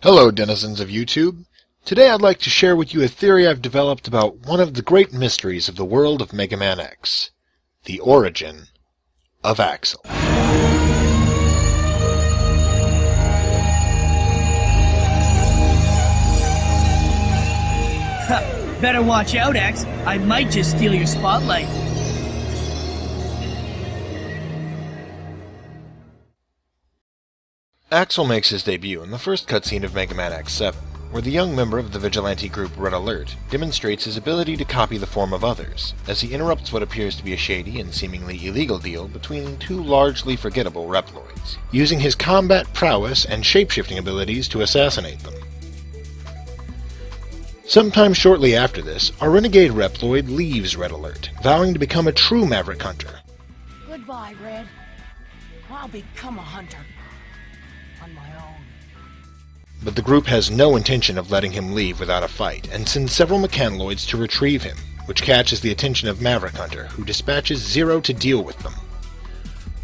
Hello, denizens of YouTube. Today I'd like to share with you a theory I've developed about one of the great mysteries of the world of Megaman X, the origin of Axel. Better watch out, X. I might just steal your spotlight. Axel makes his debut in the first cutscene of Megaman X7, where the young member of the vigilante group Red Alert demonstrates his ability to copy the form of others, as he interrupts what appears to be a shady and seemingly illegal deal between two largely forgettable reploids, using his combat prowess and shapeshifting abilities to assassinate them. Sometime shortly after this, our renegade reploid leaves Red Alert, vowing to become a true maverick hunter. Goodbye, Red. I'll become a hunter. On my own. But the group has no intention of letting him leave without a fight, and sends several mechanoids to retrieve him, which catches the attention of Maverick Hunter, who dispatches Zero to deal with them.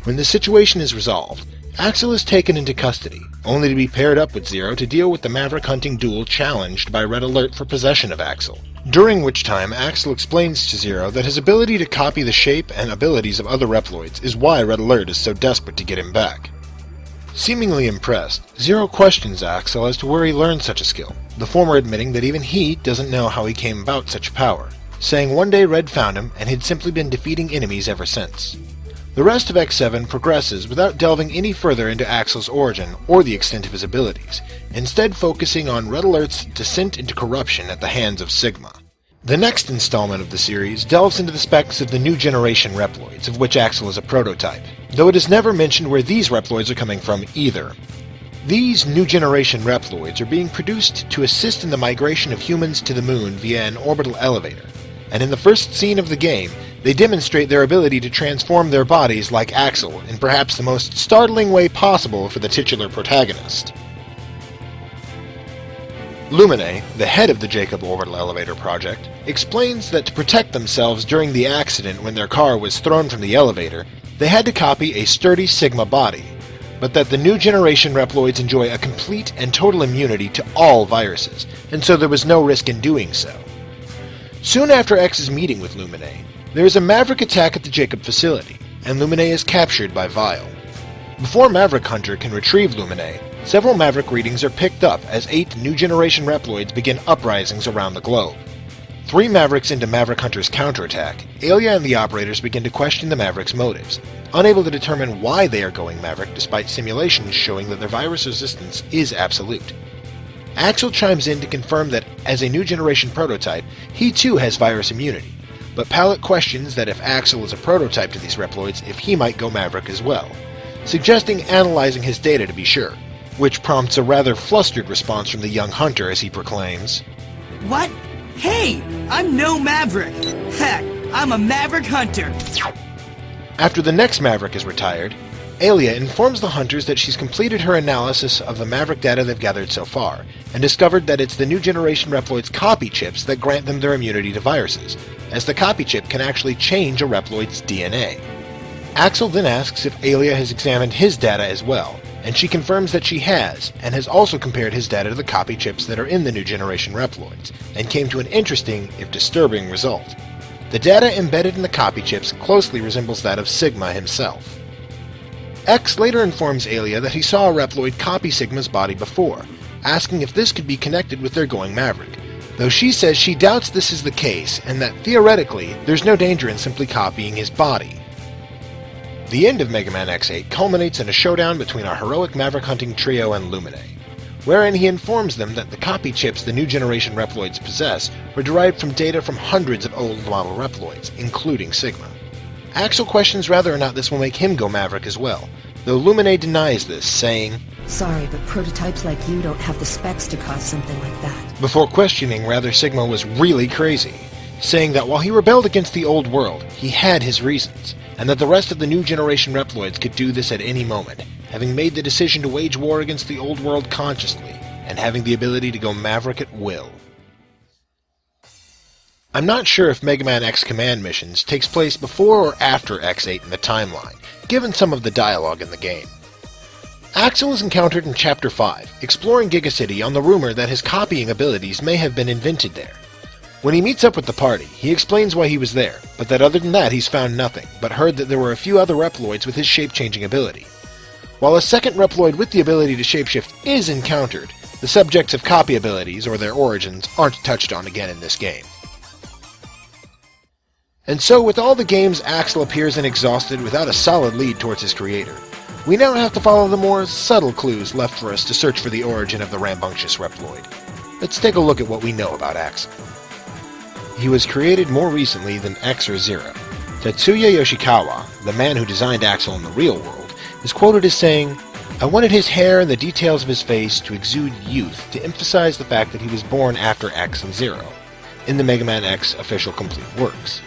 When the situation is resolved, Axel is taken into custody, only to be paired up with Zero to deal with the Maverick hunting duel challenged by Red Alert for possession of Axel. During which time, Axel explains to Zero that his ability to copy the shape and abilities of other reploids is why Red Alert is so desperate to get him back. Seemingly impressed, Zero questions Axel as to where he learned such a skill, the former admitting that even he doesn't know how he came about such power, saying one day Red found him and he'd simply been defeating enemies ever since. The rest of X7 progresses without delving any further into Axel's origin or the extent of his abilities, instead focusing on Red Alert's descent into corruption at the hands of Sigma. The next installment of the series delves into the specs of the new generation reploids, of which Axel is a prototype, though it is never mentioned where these reploids are coming from either. These new generation reploids are being produced to assist in the migration of humans to the moon via an orbital elevator, and in the first scene of the game, they demonstrate their ability to transform their bodies like Axel in perhaps the most startling way possible for the titular protagonist. Lumine, the head of the Jacob Orbital Elevator project, explains that to protect themselves during the accident when their car was thrown from the elevator, they had to copy a sturdy Sigma body, but that the new generation reploids enjoy a complete and total immunity to all viruses, and so there was no risk in doing so. Soon after X's meeting with Lumine, there is a Maverick attack at the Jacob facility, and Lumine is captured by Vile. Before Maverick Hunter can retrieve Lumine, several Maverick readings are picked up as 8 new generation reploids begin uprisings around the globe. 3 Mavericks into Maverick Hunter's counterattack, Alia and the operators begin to question the Mavericks' motives, unable to determine why they are going Maverick despite simulations showing that their virus resistance is absolute. Axel chimes in to confirm that, as a new generation prototype, he too has virus immunity, but Pallet questions that if Axel is a prototype to these reploids, if he might go Maverick as well, suggesting analyzing his data to be sure, which prompts a rather flustered response from the young hunter as he proclaims, What? Hey! I'm no Maverick! Heck, I'm a Maverick Hunter! After the next Maverick is retired, Alia informs the hunters that she's completed her analysis of the Maverick data they've gathered so far, and discovered that it's the new generation reploids' copy chips that grant them their immunity to viruses, as the copy chip can actually change a reploid's DNA. Axel then asks if Alia has examined his data as well, and she confirms that she has, and has also compared his data to the copy chips that are in the new generation reploids, and came to an interesting, if disturbing, result. The data embedded in the copy chips closely resembles that of Sigma himself. X later informs Alia that he saw a reploid copy Sigma's body before, asking if this could be connected with their going Maverick, though she says she doubts this is the case, and that theoretically, there's no danger in simply copying his body. The end of Megaman X8 culminates in a showdown between our heroic Maverick hunting trio and Lumine, wherein he informs them that the copy chips the new generation reploids possess were derived from data from hundreds of old model reploids, including Sigma. Axel questions whether or not this will make him go Maverick as well, though Lumine denies this, saying, Sorry, but prototypes like you don't have the specs to cause something like that. Before questioning whether Sigma was really crazy, saying that while he rebelled against the old world, he had his reasons, and that the rest of the new generation reploids could do this at any moment, having made the decision to wage war against the old world consciously, and having the ability to go Maverick at will. I'm not sure if Megaman X command missions takes place before or after X8 in the timeline, given some of the dialogue in the game. Axel is encountered in Chapter 5, exploring Giga City on the rumor that his copying abilities may have been invented there. When he meets up with the party, he explains why he was there, but that other than that he's found nothing, but heard that there were a few other reploids with his shape-changing ability. While a second reploid with the ability to shapeshift is encountered, the subjects of copy abilities, or their origins, aren't touched on again in this game. And so, with all the games Axel appears in exhausted without a solid lead towards his creator, we now have to follow the more subtle clues left for us to search for the origin of the rambunctious reploid. Let's take a look at what we know about Axel. He was created more recently than X or Zero. Tetsuya Yoshikawa, the man who designed Axel in the real world, is quoted as saying, "I wanted his hair and the details of his face to exude youth to emphasize the fact that he was born after X and Zero, in the Megaman X official complete works."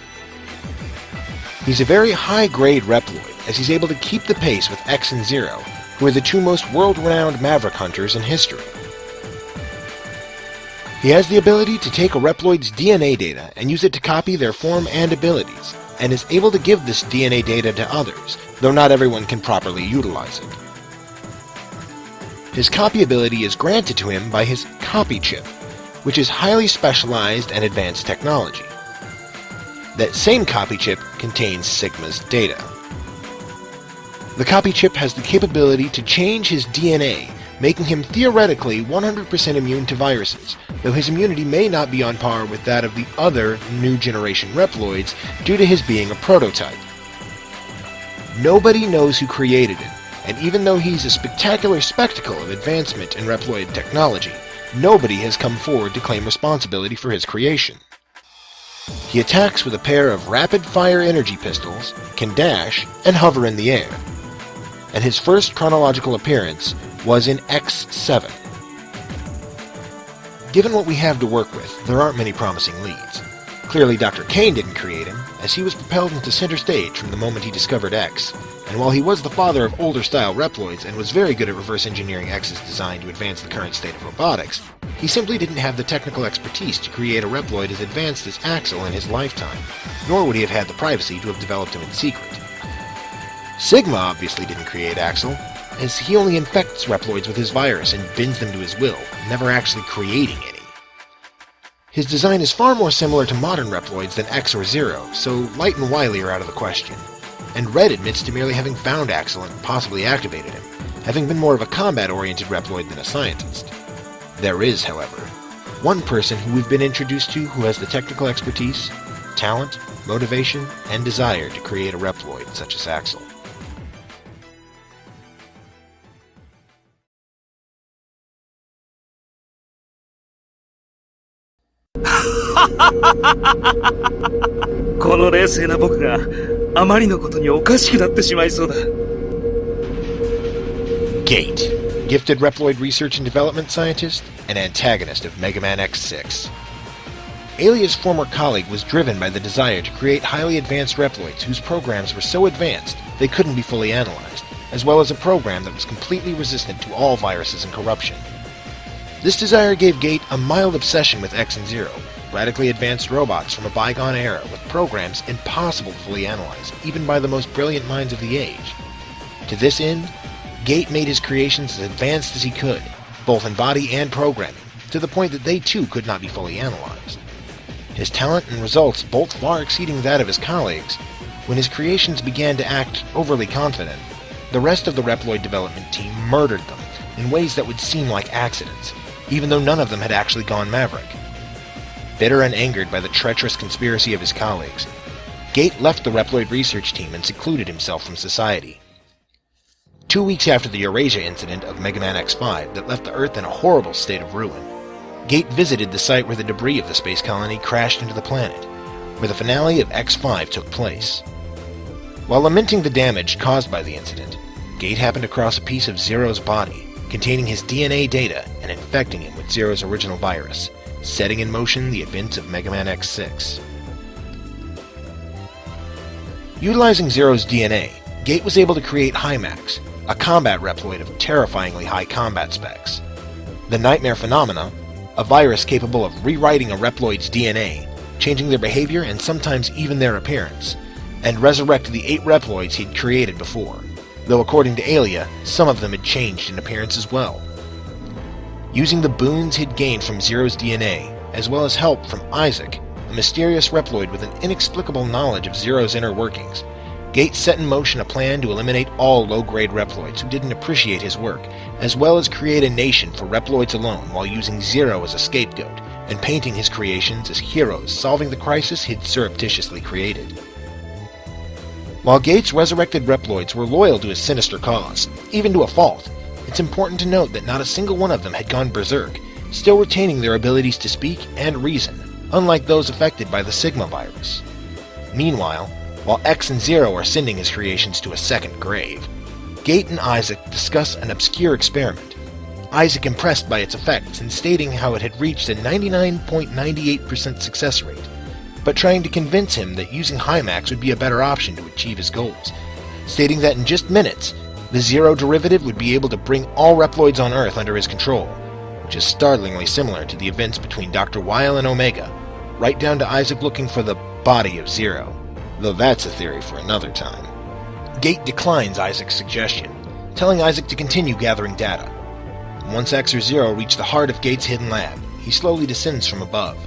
He's a very high-grade reploid, as he's able to keep the pace with X and Zero, who are the two most world-renowned Maverick hunters in history. He has the ability to take a reploid's DNA data and use it to copy their form and abilities, and is able to give this DNA data to others, though not everyone can properly utilize it. His copy ability is granted to him by his copy chip, which is highly specialized and advanced technology. That same copy chip contains Sigma's data. The copy chip has the capability to change his DNA, making him theoretically 100% immune to viruses, though his immunity may not be on par with that of the other new generation reploids due to his being a prototype. Nobody knows who created him, and even though he's a spectacular spectacle of advancement in reploid technology, nobody has come forward to claim responsibility for his creation. He attacks with a pair of rapid-fire energy pistols, can dash, and hover in the air. And his first chronological appearance was in X7. Given what we have to work with, there aren't many promising leads. Clearly Dr. Kane didn't create him, as he was propelled into center stage from the moment he discovered X, and while he was the father of older-style reploids and was very good at reverse engineering X's design to advance the current state of robotics, he simply didn't have the technical expertise to create a reploid as advanced as Axel in his lifetime, nor would he have had the privacy to have developed him in secret. Sigma obviously didn't create Axel, as he only infects reploids with his virus and bends them to his will, never actually creating any. His design is far more similar to modern reploids than X or Zero, so Light and Wily are out of the question. And Red admits to merely having found Axel and possibly activated him, having been more of a combat-oriented reploid than a scientist. There is, however, one person who we've been introduced to who has the technical expertise, talent, motivation, and desire to create a reploid such as Axel. Gate, gifted reploid research and development scientist, and antagonist of Megaman X6. Alia's former colleague was driven by the desire to create highly advanced reploids whose programs were so advanced they couldn't be fully analyzed, as well as a program that was completely resistant to all viruses and corruption. This desire gave Gate a mild obsession with X and Zero, radically advanced robots from a bygone era with programs impossible to fully analyze, even by the most brilliant minds of the age. To this end, Gate made his creations as advanced as he could, both in body and programming, to the point that they too could not be fully analyzed. His talent and results both far exceeding that of his colleagues, when his creations began to act overly confident, the rest of the Reploid development team murdered them in ways that would seem like accidents, even though none of them had actually gone Maverick. Bitter and angered by the treacherous conspiracy of his colleagues, Gate left the Reploid research team and secluded himself from society. 2 weeks after the Eurasia incident of Megaman X5 that left the Earth in a horrible state of ruin, Gate visited the site where the debris of the space colony crashed into the planet, where the finale of X5 took place. While lamenting the damage caused by the incident, Gate happened across a piece of Zero's body, containing his DNA data and infecting him with Zero's original virus, setting in motion the events of Megaman X6. Utilizing Zero's DNA, Gate was able to create Hymax, a combat reploid of terrifyingly high combat specs. The Nightmare Phenomena, a virus capable of rewriting a reploid's DNA, changing their behavior and sometimes even their appearance, and resurrect the 8 reploids he'd created before. though according to Alia, some of them had changed in appearance as well. Using the boons he'd gained from Zero's DNA, as well as help from Isaac, a mysterious reploid with an inexplicable knowledge of Zero's inner workings, Gate set in motion a plan to eliminate all low-grade reploids who didn't appreciate his work, as well as create a nation for reploids alone while using Zero as a scapegoat, and painting his creations as heroes solving the crisis he'd surreptitiously created. While Gate's resurrected reploids were loyal to his sinister cause, even to a fault, it's important to note that not a single one of them had gone berserk, still retaining their abilities to speak and reason, unlike those affected by the Sigma virus. Meanwhile, while X and Zero are sending his creations to a second grave, Gate and Isaac discuss an obscure experiment, Isaac impressed by its effects and stating how it had reached a 99.98% success rate, but trying to convince him that using Hymax would be a better option to achieve his goals, stating that in just minutes, the Zero derivative would be able to bring all reploids on Earth under his control, which is startlingly similar to the events between Dr. Weil and Omega, right down to Isaac looking for the body of Zero, though that's a theory for another time. Gate declines Isaac's suggestion, telling Isaac to continue gathering data. Once X or Zero reach the heart of Gate's hidden lab, he slowly descends from above,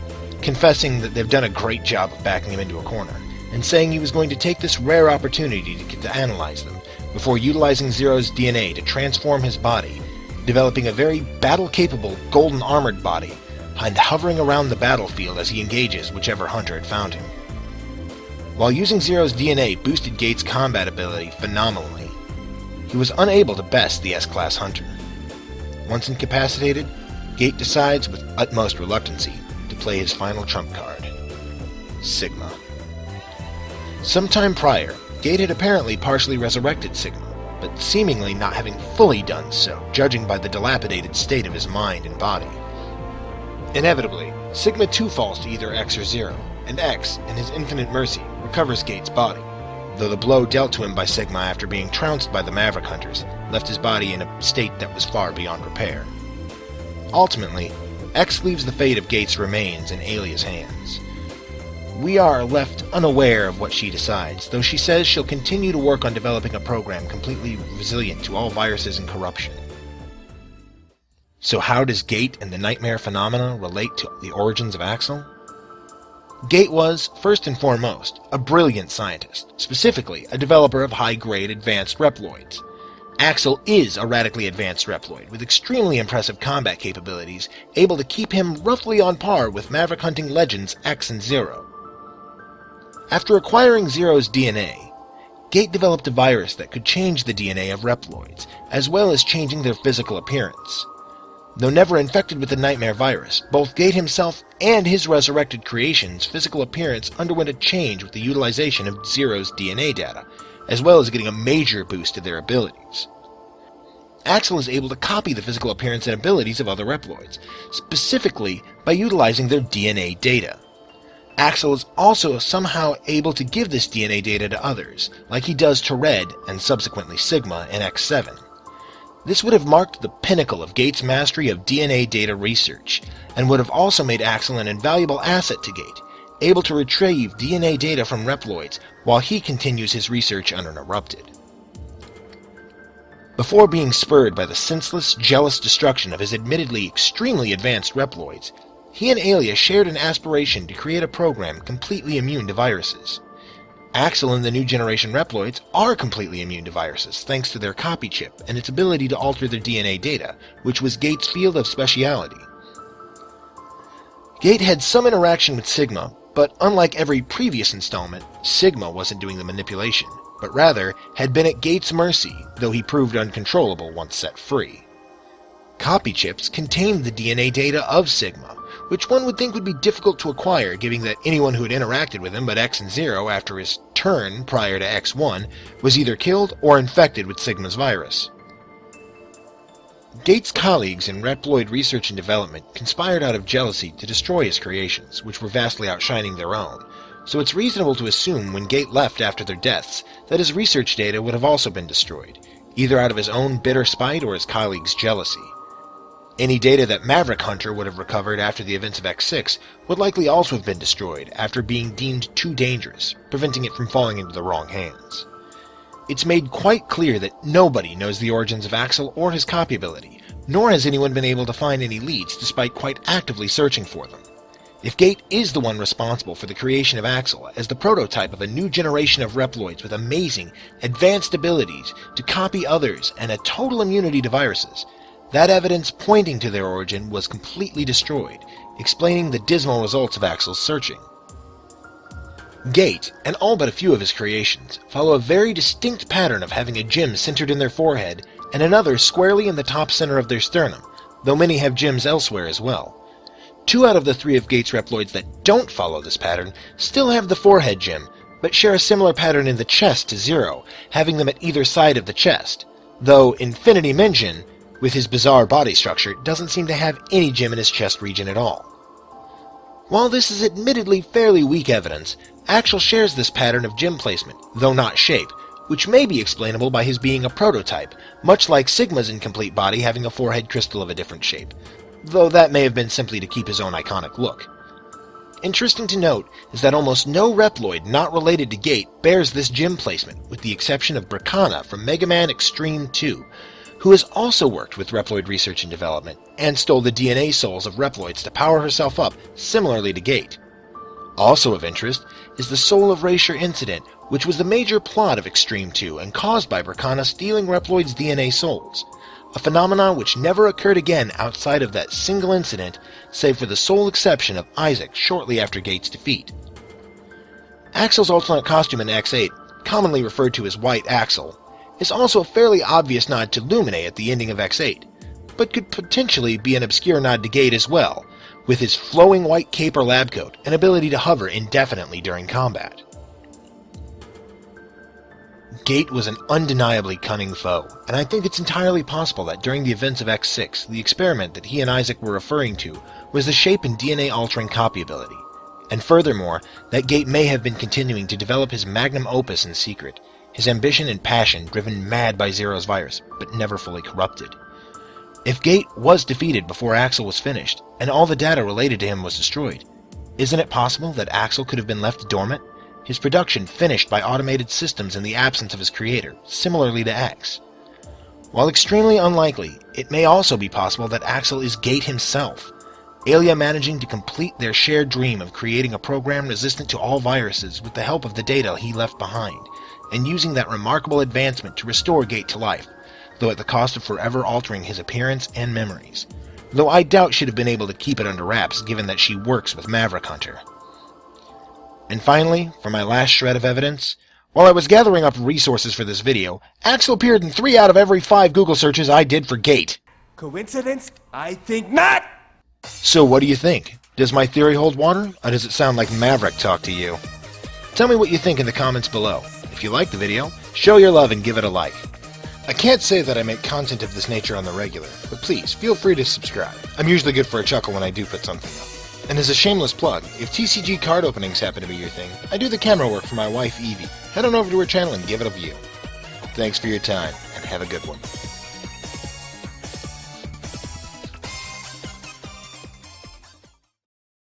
confessing that they've done a great job of backing him into a corner, and saying he was going to take this rare opportunity to get to analyze them, before utilizing Zero's DNA to transform his body, developing a very battle-capable, golden armored body, and hovering around the battlefield as he engages whichever hunter had found him. While using Zero's DNA boosted Gate's combat ability phenomenally, he was unable to best the S-Class Hunter. Once incapacitated, Gate decides with utmost reluctancy to play his final trump card, Sigma. Sometime prior, Gate had apparently partially resurrected Sigma, but seemingly not having fully done so, judging by the dilapidated state of his mind and body. Inevitably, Sigma too falls to either X or Zero, and X, in his infinite mercy, recovers Gate's body, though the blow dealt to him by Sigma after being trounced by the Maverick Hunters left his body in a state that was far beyond repair. Ultimately, X leaves the fate of Gate's remains in Alia's hands. We are left unaware of what she decides, though she says she'll continue to work on developing a program completely resilient to all viruses and corruption. So how does Gate and the Nightmare phenomena relate to the origins of Axel? Gate was, first and foremost, a brilliant scientist, specifically a developer of high-grade advanced reploids. Axel is a radically advanced reploid with extremely impressive combat capabilities, able to keep him roughly on par with Maverick hunting legends X and Zero. After acquiring Zero's DNA, Gate developed a virus that could change the DNA of reploids, as well as changing their physical appearance. Though never infected with the Nightmare virus, both Gate himself and his resurrected creations' physical appearance underwent a change with the utilization of Zero's DNA data, as well as getting a major boost to their abilities. Axel is able to copy the physical appearance and abilities of other reploids, specifically by utilizing their DNA data. Axel is also somehow able to give this DNA data to others, like he does to Red and subsequently Sigma in X7. This would have marked the pinnacle of Gate's mastery of DNA data research, and would have also made Axel an invaluable asset to Gate, able to retrieve DNA data from reploids while he continues his research uninterrupted. Before being spurred by the senseless, jealous destruction of his admittedly extremely advanced reploids, he and Alia shared an aspiration to create a program completely immune to viruses. Axel and the new generation reploids are completely immune to viruses thanks to their copy chip and its ability to alter their DNA data, which was Gate's field of speciality. Gate had some interaction with Sigma, but unlike every previous installment, Sigma wasn't doing the manipulation, but rather had been at Gate's mercy, though he proved uncontrollable once set free. Copy chips contained the DNA data of Sigma, which one would think would be difficult to acquire, given that anyone who had interacted with him but X and Zero after his turn prior to X1 was either killed or infected with Sigma's virus. Gate's colleagues in Reploid research and development conspired out of jealousy to destroy his creations, which were vastly outshining their own, so it's reasonable to assume when Gate left after their deaths that his research data would have also been destroyed, either out of his own bitter spite or his colleagues' jealousy. Any data that Maverick Hunter would have recovered after the events of X6 would likely also have been destroyed after being deemed too dangerous, preventing it from falling into the wrong hands. it's made quite clear that nobody knows the origins of Axel or his copy ability, nor has anyone been able to find any leads despite quite actively searching for them. If Gate is the one responsible for the creation of Axel as the prototype of a new generation of reploids with amazing, advanced abilities to copy others and a total immunity to viruses, that evidence pointing to their origin was completely destroyed, explaining the dismal results of Axel's searching. Gate, and all but a few of his creations, follow a very distinct pattern of having a gem centered in their forehead and another squarely in the top center of their sternum, though many have gems elsewhere as well. 2 out of the 3 of Gate's reploids that don't follow this pattern still have the forehead gem, but share a similar pattern in the chest to Zero, having them at either side of the chest, though Infinity Mention, with his bizarre body structure, doesn't seem to have any gem in his chest region at all. While this is admittedly fairly weak evidence, Axel shares this pattern of gem placement, though not shape, which may be explainable by his being a prototype, much like Sigma's incomplete body having a forehead crystal of a different shape, though that may have been simply to keep his own iconic look. Interesting to note is that almost no reploid not related to Gate bears this gem placement, with the exception of Bracana from Megaman X 2, who has also worked with reploid research and development, and stole the DNA souls of reploids to power herself up similarly to Gate. Also of interest is the Soul of Erasure incident, which was the major plot of Extreme 2 and caused by Bracana stealing reploids' DNA souls, a phenomenon which never occurred again outside of that single incident, save for the sole exception of Isaac shortly after Gate's defeat. Axel's alternate costume in X8, commonly referred to as White Axel, is also a fairly obvious nod to Lumine at the ending of X8, but could potentially be an obscure nod to Gate as well, with his flowing white cape or lab coat and ability to hover indefinitely during combat. Gate was an undeniably cunning foe, and I think it's entirely possible that during the events of X6, the experiment that he and Isaac were referring to was the shape and DNA-altering copy ability, and furthermore, that Gate may have been continuing to develop his magnum opus in secret, his ambition and passion driven mad by Zero's virus, but never fully corrupted. If Gate was defeated before Axel was finished, and all the data related to him was destroyed, isn't it possible that Axel could have been left dormant, his production finished by automated systems in the absence of his creator, similarly to X? While extremely unlikely, it may also be possible that Axel is Gate himself, Aelia managing to complete their shared dream of creating a program resistant to all viruses with the help of the data he left behind, and using that remarkable advancement to restore Gate to life, though at the cost of forever altering his appearance and memories, though I doubt she'd have been able to keep it under wraps given that she works with Maverick Hunter. And finally, for my last shred of evidence, while I was gathering up resources for this video, Axel appeared in 3 out of every 5 Google searches I did for Gate. Coincidence? I think not! So what do you think? Does my theory hold water, or does it sound like Maverick talk to you? Tell me what you think in the comments below. If you like the video, show your love and give it a like. I can't say that I make content of this nature on the regular, but please, feel free to subscribe. I'm usually good for a chuckle when I do put something up. And as a shameless plug, if TCG card openings happen to be your thing, I do the camera work for my wife Evie. Head on over to her channel and give it a view. Thanks for your time, and have a good one.